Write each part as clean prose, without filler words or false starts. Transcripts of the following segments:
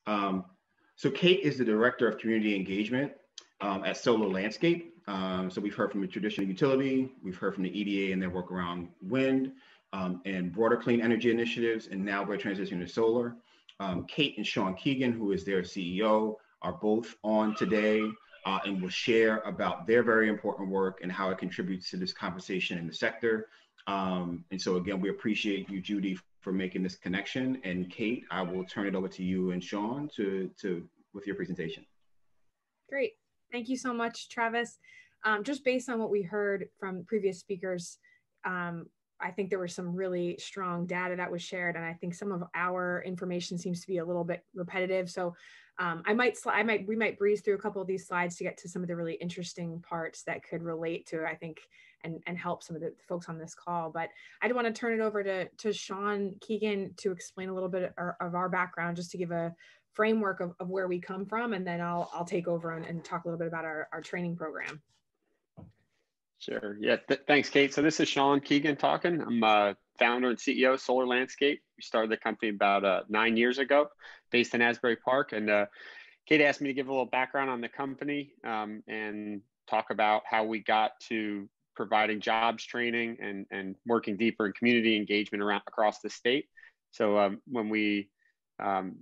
Um, so Kate is the Director of Community Engagement at Solar Landscape. So we've heard from the traditional utility, we've heard from the EDA and their work around wind and broader clean energy initiatives, and now we're transitioning to solar. Kate and Shaun Keegan, who is their CEO, are both on today and will share about their very important work and how it contributes to this conversation in the sector. And so again, we appreciate you, Judy, for making this connection. And Kate, I will turn it over to you and Shaun with your presentation. Great. Thank you so much, Travis. Just based on what we heard from previous speakers, I think there was some really strong data that was shared, and I think some of our information seems to be a little bit repetitive. So we might breeze through a couple of these slides to get to some of the really interesting parts that could relate to, I think, and help some of the folks on this call. But I want to turn it over to Shaun Keegan to explain a little bit of our background, just to give a framework of where we come from, and then I'll take over and talk a little bit about our training program. Sure. Yeah. Thanks, Kate. So this is Shaun Keegan talking. I'm founder and CEO of Solar Landscape. We started the company about 9 years ago, based in Asbury Park. And Kate asked me to give a little background on the company and talk about how we got to providing jobs training and working deeper in community engagement across the state. So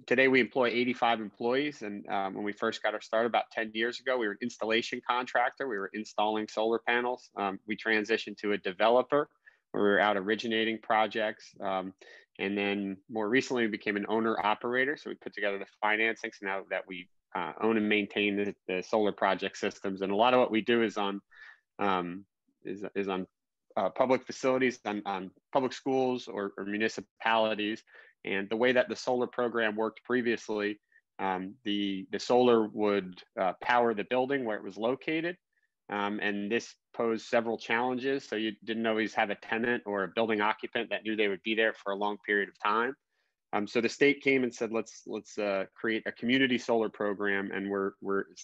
today we employ 85 employees, and when we first got our start about 10 years ago, we were an installation contractor. We were installing solar panels. We transitioned to a developer where we were out originating projects. And then more recently, we became an owner operator. So we put together the financing. So now that we own and maintain the solar project systems, and a lot of what we do is on public facilities, on public schools or municipalities. And the way that the solar program worked previously, the solar would power the building where it was located. And this posed several challenges. So you didn't always have a tenant or a building occupant that knew they would be there for a long period of time. So the state came and said, let's create a community solar program. And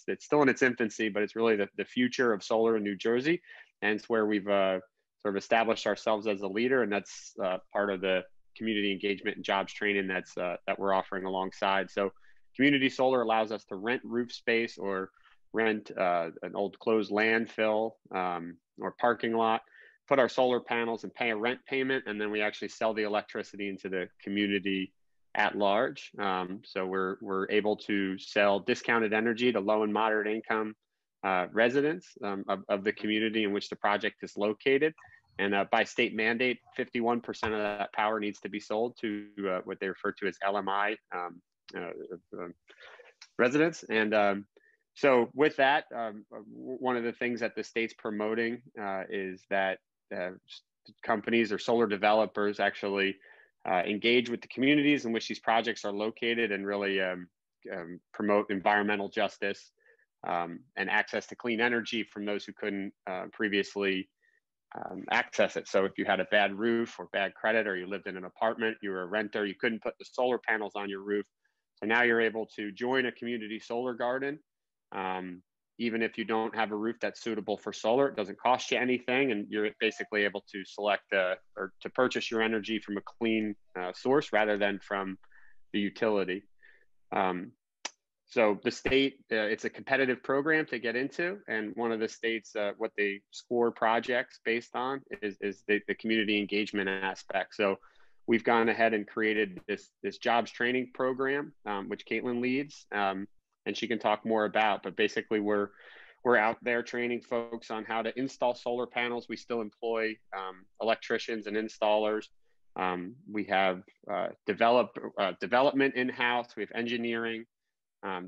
it's still in its infancy, but it's really the future of solar in New Jersey. And it's where we've sort of established ourselves as a leader. And that's part of the community engagement and jobs training that we're offering alongside. So community solar allows us to rent roof space or rent an old closed landfill or parking lot, put our solar panels and pay a rent payment, and then we actually sell the electricity into the community at large. So we're able to sell discounted energy to low and moderate income residents of the community in which the project is located. And by state mandate, 51% of that power needs to be sold to what they refer to as LMI residents. And so with that, one of the things that the state's promoting is that companies or solar developers actually engage with the communities in which these projects are located and really promote environmental justice and access to clean energy from those who couldn't previously access it. So if you had a bad roof or bad credit, or you lived in an apartment, you were a renter, you couldn't put the solar panels on your roof. So now you're able to join a community solar garden. Even if you don't have a roof that's suitable for solar, it doesn't cost you anything. And you're basically able to select or to purchase your energy from a clean source rather than from the utility. So the state, it's a competitive program to get into. And one of the states, what they score projects based on is the community engagement aspect. So we've gone ahead and created this jobs training program, which Caitlin leads, and she can talk more about. But basically, we're out there training folks on how to install solar panels. We still employ electricians and installers. We have development in-house. We have engineering,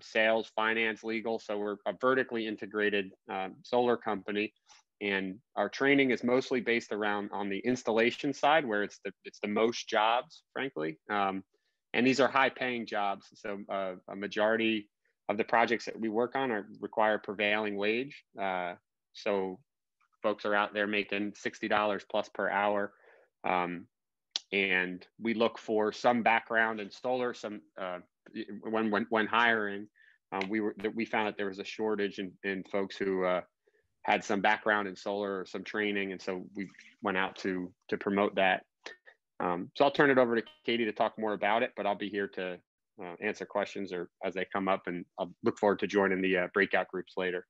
sales, finance, legal. So we're a vertically integrated solar company. And our training is mostly based around on the installation side, where it's the most jobs, frankly. And these are high-paying jobs. So a majority of the projects that we work on require prevailing wage. So folks are out there making $60 plus per hour. And we look for some background in solar. When hiring, we found that there was a shortage in folks who had some background in solar or some training, and so we went out to promote that. So I'll turn it over to Katie to talk more about it, but I'll be here to answer questions or as they come up, and I'll look forward to joining the breakout groups later.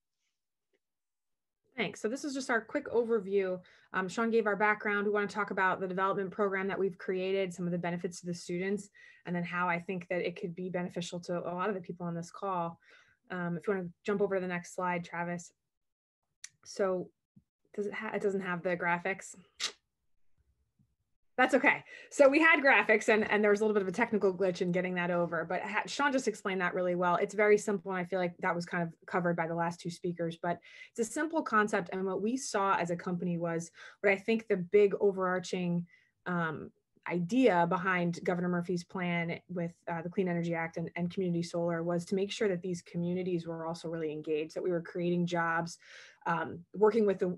Thanks. So this is just our quick overview. Shaun gave our background. We want to talk about the development program that we've created, some of the benefits to the students, and then how I think that it could be beneficial to a lot of the people on this call. If you want to jump over to the next slide, Travis. So it doesn't have the graphics. That's okay. So we had graphics and there was a little bit of a technical glitch in getting that over, but Shaun just explained that really well. It's very simple. And I feel like that was kind of covered by the last two speakers, but it's a simple concept. And what we saw as a company was what I think the big overarching idea behind Governor Murphy's plan with the Clean Energy Act and community solar was to make sure that these communities were also really engaged, that we were creating jobs, working with the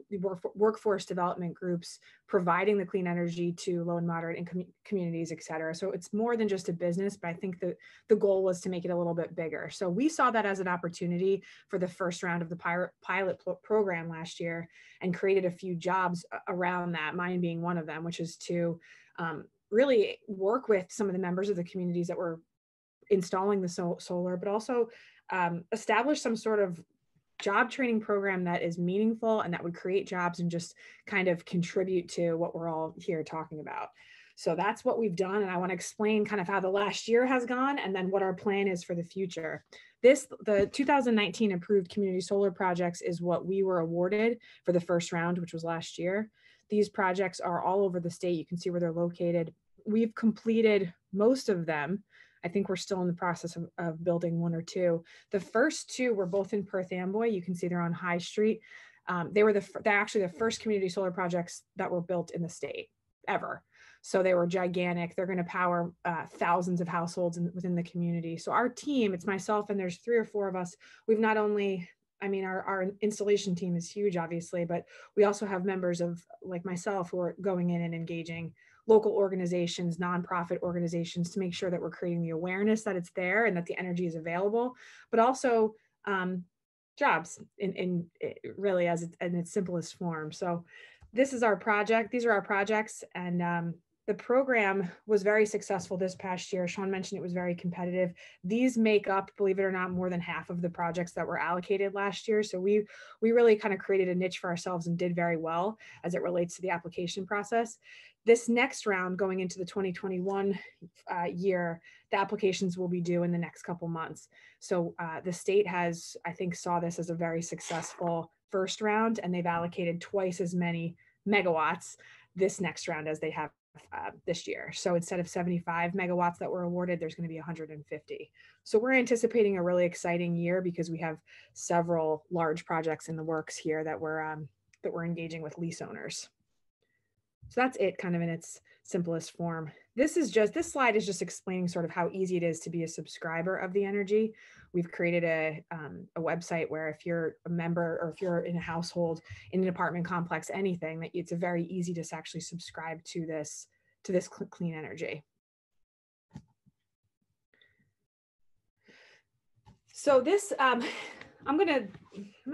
workforce development groups, providing the clean energy to low and moderate income communities, et cetera. So it's more than just a business, but I think that the goal was to make it a little bit bigger. So we saw that as an opportunity for the first round of the pilot program last year and created a few jobs around that, mine being one of them, which is to really work with some of the members of the communities that were installing the solar, but also establish some sort of job training program that is meaningful and that would create jobs and just kind of contribute to what we're all here talking about. So that's what we've done. And I want to explain kind of how the last year has gone and then what our plan is for the future. The 2019 approved community solar projects is what we were awarded for the first round, which was last year. These projects are all over the state. You can see where they're located. We've completed most of them. I think we're still in the process of building one or two. The first two were both in Perth Amboy. You can see they're on High Street. They're actually the first community solar projects that were built in the state ever. So they were gigantic. They're going to power thousands of households within the community. So our team, it's myself and there's 3 or 4 of us. We've not only, I mean, our installation team is huge, obviously, but we also have members of like myself who are going in and engaging local organizations, nonprofit organizations to make sure that we're creating the awareness that it's there and that the energy is available, but also jobs in really in its simplest form. So this is our project. These are our projects. And the program was very successful this past year. Shaun mentioned it was very competitive. These make up, believe it or not, more than half of the projects that were allocated last year. So we really kind of created a niche for ourselves and did very well as it relates to the application process. This next round going into the 2021 year, the applications will be due in the next couple months. So the state has, I think, saw this as a very successful first round, and they've allocated twice as many megawatts this next round as they have this year. So instead of 75 megawatts that were awarded, there's going to be 150. So we're anticipating a really exciting year because we have several large projects in the works here that we're engaging with lease owners. So that's it kind of in its simplest form. This slide is just explaining sort of how easy it is to be a subscriber of the energy. We've created a website where if you're a member or if you're in a household, in an apartment complex, anything, that it's a very easy to actually subscribe to this clean energy. So this, I'm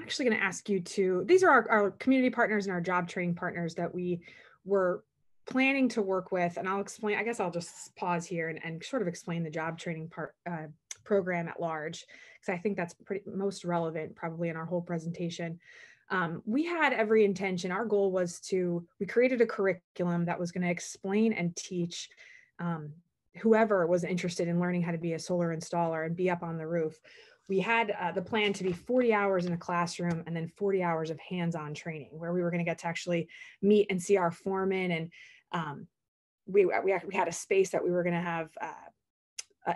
actually gonna ask you to, these are our community partners and our job training partners that we were planning to work with, and I'll explain, I guess I'll just pause here and sort of explain the job training program at large, because I think that's most relevant probably in our whole presentation. We had every intention, our goal was we created a curriculum that was going to explain and teach whoever was interested in learning how to be a solar installer and be up on the roof. We had the plan to be 40 hours in a classroom and then 40 hours of hands-on training where we were going to get to actually meet and see our foreman. And we had a space that we were going to have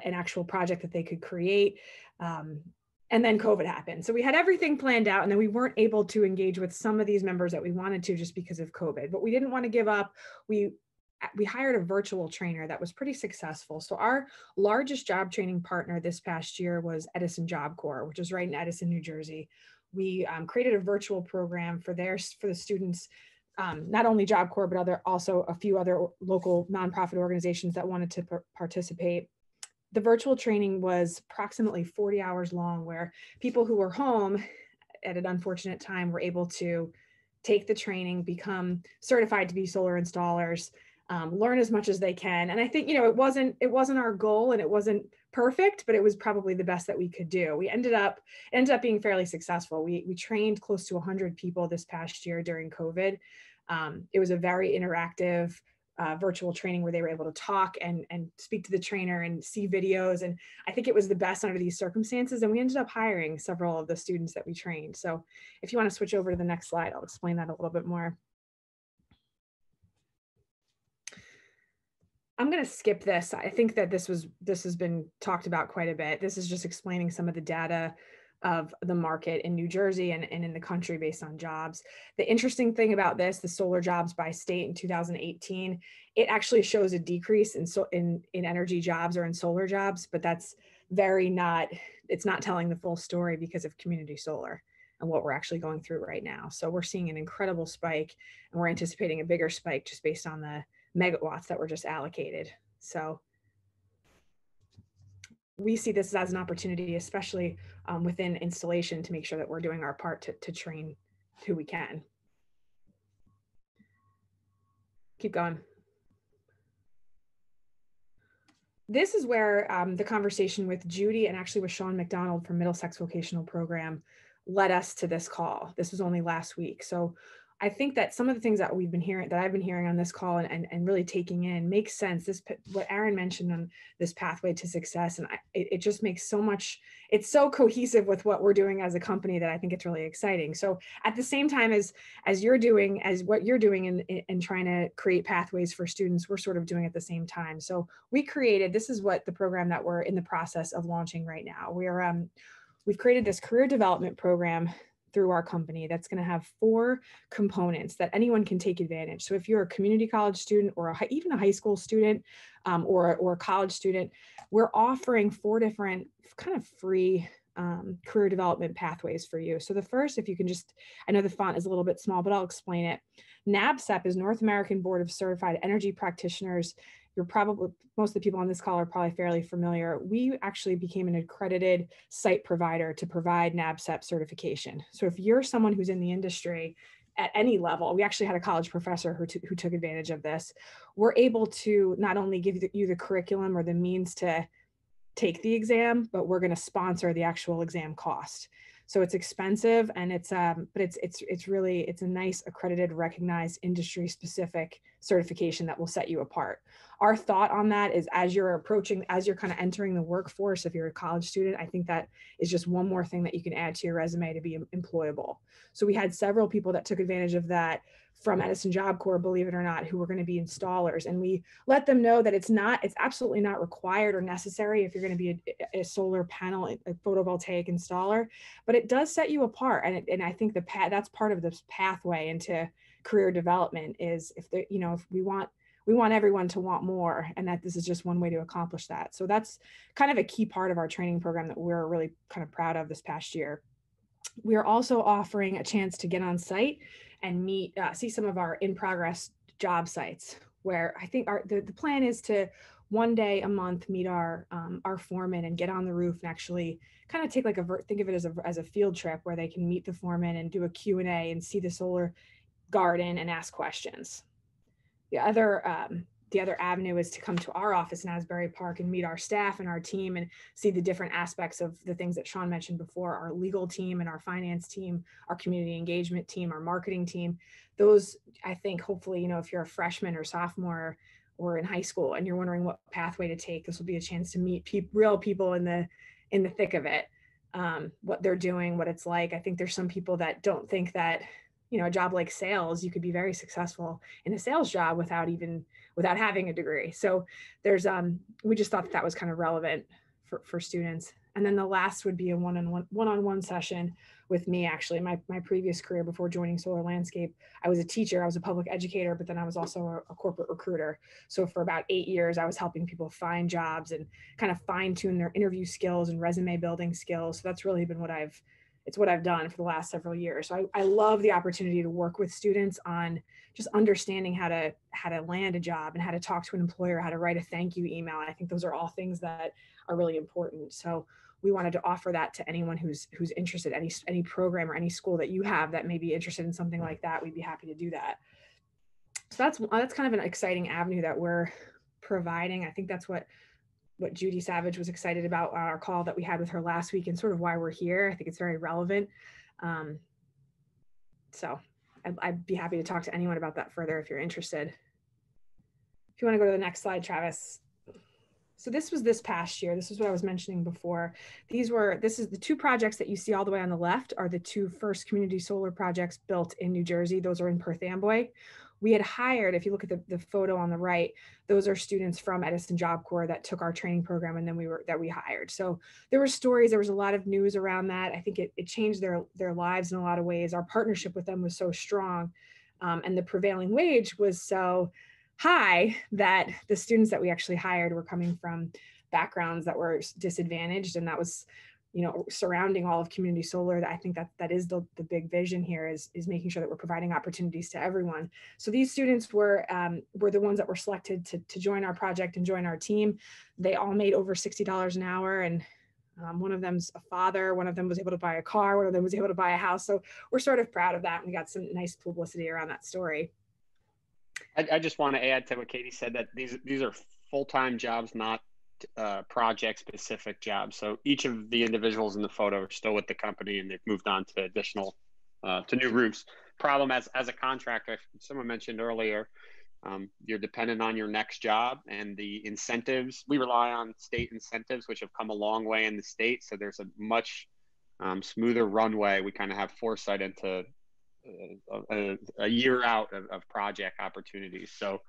an actual project that they could create. And then COVID happened. So we had everything planned out, and then we weren't able to engage with some of these members that we wanted to just because of COVID, but we didn't want to give up. We hired a virtual trainer that was pretty successful. So our largest job training partner this past year was Edison Job Corps, which is right in Edison, New Jersey. We created a virtual program for the students, not only Job Corps, but also a few other local nonprofit organizations that wanted to participate. The virtual training was approximately 40 hours long, where people who were home at an unfortunate time were able to take the training, become certified to be solar installers, learn as much as they can. And I think, it wasn't our goal and it wasn't perfect, but it was probably the best that we could do. We ended up being fairly successful. We trained close to 100 people this past year during COVID. It was a very interactive virtual training where they were able to talk and speak to the trainer and see videos. And I think it was the best under these circumstances. And we ended up hiring several of the students that we trained. So if you want to switch over to the next slide, I'll explain that a little bit more. I'm going to skip this. I think that this has been talked about quite a bit. This is just explaining some of the data of the market in New Jersey and in the country based on jobs. The interesting thing about this, the solar jobs by state in 2018, it actually shows a decrease in energy jobs or in solar jobs, but that's it's not telling the full story because of community solar and what we're actually going through right now. So we're seeing an incredible spike, and we're anticipating a bigger spike just based on the megawatts that were just allocated. So we see this as an opportunity, especially within installation, to make sure that we're doing our part to train who we can. Keep going. This is where the conversation with Judy and actually with Shaun McDonald from Middlesex Vocational Program led us to this call. This was only last week. So I think that some of the things that I've been hearing on this call and really taking in makes sense. What Aaron mentioned on this pathway to success, and it just makes so much, it's so cohesive with what we're doing as a company that I think it's really exciting. So at the same time as what you're doing in trying to create pathways for students, we're sort of doing at the same time. So this is what the program that we're in the process of launching right now. We've created this career development program through our company that's going to have 4 components that anyone can take advantage. So if you're a community college student or even a high school student or a college student, we're offering 4 different kind of free career development pathways for you. So the first, if you can I know the font is a little bit small, but I'll explain it. NABCEP is North American Board of Certified Energy Practitioners. Most of the people on this call are probably fairly familiar. We actually became an accredited site provider to provide NABCEP certification. So if you're someone who's in the industry at any level, we actually had a college professor who took advantage of this. We're able to not only give you the curriculum or the means to take the exam, but we're going to sponsor the actual exam cost. So it's expensive, and it's but it's a nice accredited, recognized, industry specific certification that will set you apart. Our thought on that is as you're kind of entering the workforce, if you're a college student, I think that is just one more thing that you can add to your resume to be employable. So we had several people that took advantage of that from Edison Job Corps, believe it or not, who were going to be installers. And we let them know that it's absolutely not required or necessary if you're going to be a solar panel, a photovoltaic installer, but it does set you apart. And I think that's part of this pathway into career development is if we want everyone to want more, and that this is just one way to accomplish that. So that's kind of a key part of our training program that we're really kind of proud of this past year. We are also offering a chance to get on site and see some of our in-progress job sites, where I think the plan is to one day a month meet our foreman and get on the roof and actually kind of take think of it as a field trip where they can meet the foreman and do a Q&A and see the solar garden and ask questions. The other avenue is to come to our office in Asbury Park and meet our staff and our team and see the different aspects of the things that Shaun mentioned before, our legal team and our finance team, our community engagement team, our marketing team. Those, I think, hopefully, if you're a freshman or sophomore or in high school and you're wondering what pathway to take, this will be a chance to meet real people in the thick of it, what they're doing, what it's like. I think there's some people that don't think that, a job like sales, you could be very successful in a sales job without having a degree. So we just thought that was kind of relevant for students. And then the last would be a one-on-one session with me. Actually, my previous career before joining Solar Landscape, I was a teacher, I was a public educator, but then I was also a corporate recruiter. So for about 8 years, I was helping people find jobs and kind of fine tune their interview skills and resume building skills. So that's really been what I've done for the last several years. So I love the opportunity to work with students on just understanding how to land a job and how to talk to an employer, how to write a thank you email. I think those are all things that are really important. So we wanted to offer that to anyone who's interested, any program or any school that you have that may be interested in something like that. We'd be happy to do that. So that's kind of an exciting avenue that we're providing. I think that's what Judy Savage was excited about on our call that we had with her last week, and sort of why we're here. I think it's very relevant. So I'd be happy to talk to anyone about that further if you're interested. If you want to go to the next slide, Travis. So this was this past year. This is what I was mentioning before. This is the two projects that you see all the way on the left are the two first community solar projects built in New Jersey. Those are in Perth Amboy. We had hired, if you look at the photo on the right, those are students from Edison Job Corps that took our training program, and then we hired. So there were stories, there was a lot of news around that. I think it changed their lives in a lot of ways. Our partnership with them was so strong, and the prevailing wage was so high that the students that we actually hired were coming from backgrounds that were disadvantaged, and that was, surrounding all of community solar. I think that is the big vision here is making sure that we're providing opportunities to everyone. So these students were the ones that were selected to join our project and join our team. They all made over $60 an hour, and one of them's a father, one of them was able to buy a car, one of them was able to buy a house. So we're sort of proud of that, and we got some nice publicity around that story. I just want to add to what Katie said, that these are full-time jobs, not project-specific jobs. So each of the individuals in the photo are still with the company, and they've moved on to additional, to new routes. Problem as a contractor, someone mentioned earlier, you're dependent on your next job and the incentives. We rely on state incentives, which have come a long way in the state. So there's a much smoother runway. We kind of have foresight into a year out of project opportunities. So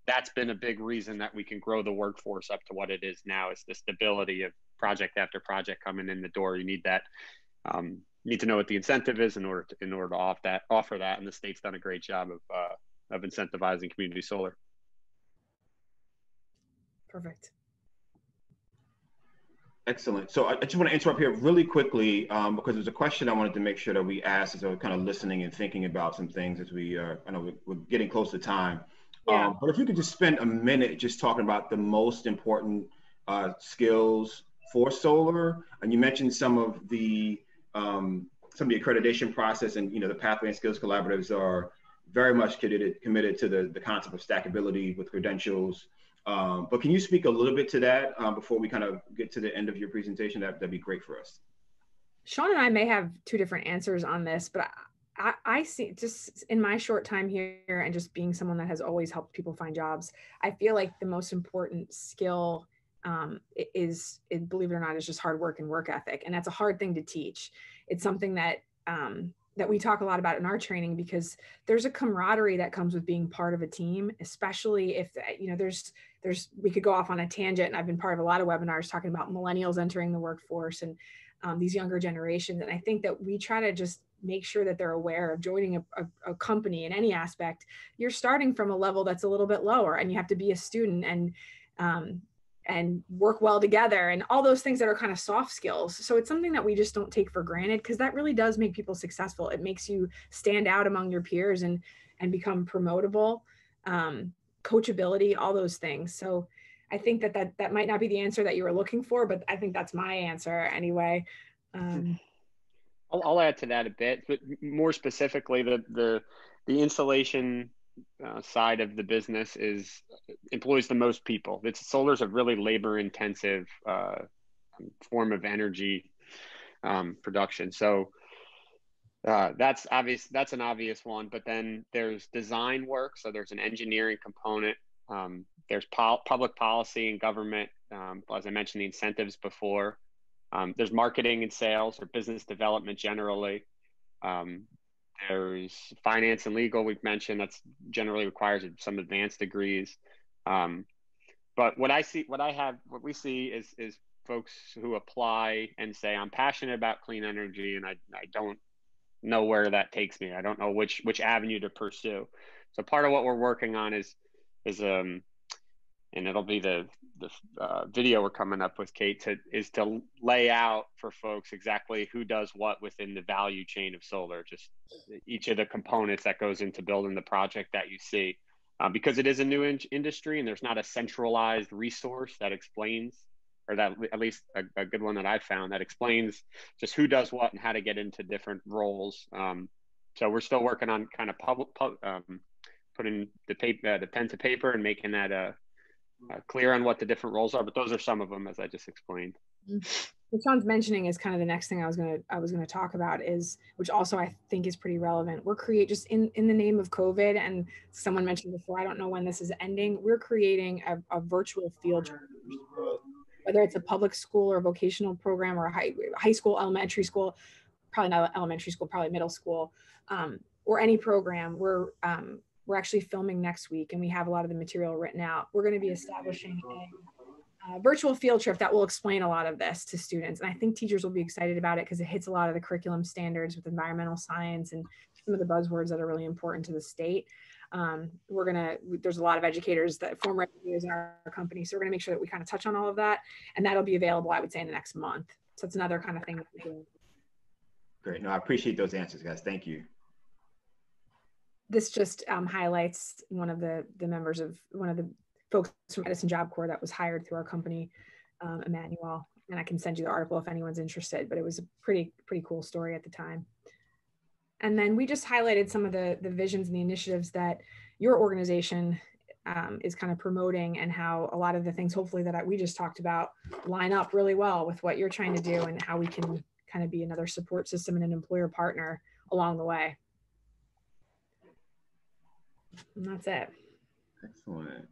that's been a big reason that we can grow the workforce up to what it is now, is the stability of project after project coming in the door. You need that, need to know what the incentive is in order to offer that. And the state's done a great job of incentivizing community solar. Perfect. Excellent. So I just want to interrupt here really quickly because there's a question I wanted to make sure that we asked as I was kind of listening and thinking about some things as I know we're getting close to time. Yeah. But if you could just spend a minute just talking about the most important skills for solar, and you mentioned some of the accreditation process, and the Pathway and Skills Collaboratives are very much committed to the concept of stackability with credentials. But can you speak a little bit to that before we kind of get to the end of your presentation? That'd be great for us. Shaun and I may have two different answers on this, but I see, just in my short time here and just being someone that has always helped people find jobs, I feel like the most important skill is, believe it or not, is just hard work and work ethic. And that's a hard thing to teach. It's something that that we talk a lot about in our training, because there's a camaraderie that comes with being part of a team, especially if, we could go off on a tangent, and I've been part of a lot of webinars talking about millennials entering the workforce and these younger generations. And I think that we try to just make sure that they're aware of joining a company in any aspect. You're starting from a level that's a little bit lower, and you have to be a student and work well together and all those things that are kind of soft skills. So it's something that we just don't take for granted, because that really does make people successful. It makes you stand out among your peers and become promotable, coachability, all those things. So I think that might not be the answer that you were looking for, but I think that's my answer anyway. I'll add to that a bit, but more specifically, the installation side of the business employs the most people. Solar's a really labor-intensive form of energy production. So that's obvious. That's an obvious one. But then there's design work. So there's an engineering component. There's public policy and government. As I mentioned, the incentives before. There's marketing and sales, or business development generally. There's finance and legal, we've mentioned, that's generally requires some advanced degrees. But what we see is folks who apply and say, I'm passionate about clean energy, and I don't know where that takes me. I don't know which avenue to pursue. So part of what we're working on is and it'll be the video we're coming up with, Kate, to lay out for folks exactly who does what within the value chain of solar, just each of the components that goes into building the project that you see. Because it is a new industry, and there's not a centralized resource that explains, or that at least a good one that I've found that explains just who does what and how to get into different roles. So we're still working on kind of putting the pen to paper and making that clear on what the different roles are. But those are some of them, as I just explained. What Shaun's mentioning is kind of the next thing I was gonna talk about, is, which also I think is pretty relevant. We're just in the name of COVID, and someone mentioned before, I don't know when this is ending, we're creating a virtual field trip, whether it's a public school or a vocational program or a high school, elementary school, probably not elementary school, probably middle school, or any program. We're actually filming next week, and we have a lot of the material written out. We're going to be establishing a virtual field trip that will explain a lot of this to students. And I think teachers will be excited about it because it hits a lot of the curriculum standards with environmental science and some of the buzzwords that are really important to the state. There's a lot of educators, former educators in our company. So we're gonna make sure that we kind of touch on all of that, and that'll be available, I would say, in the next month. So it's another kind of thing that we're doing. Great. No, I appreciate those answers, guys. Thank you. This just highlights one of the folks from Edison Job Corps that was hired through our company, Emmanuel, and I can send you the article if anyone's interested, but it was a pretty cool story at the time. And then we just highlighted some of the visions and the initiatives that your organization is kind of promoting, and how a lot of the things, hopefully, that we just talked about line up really well with what you're trying to do, and how we can kind of be another support system and an employer partner along the way. And that's it. Excellent.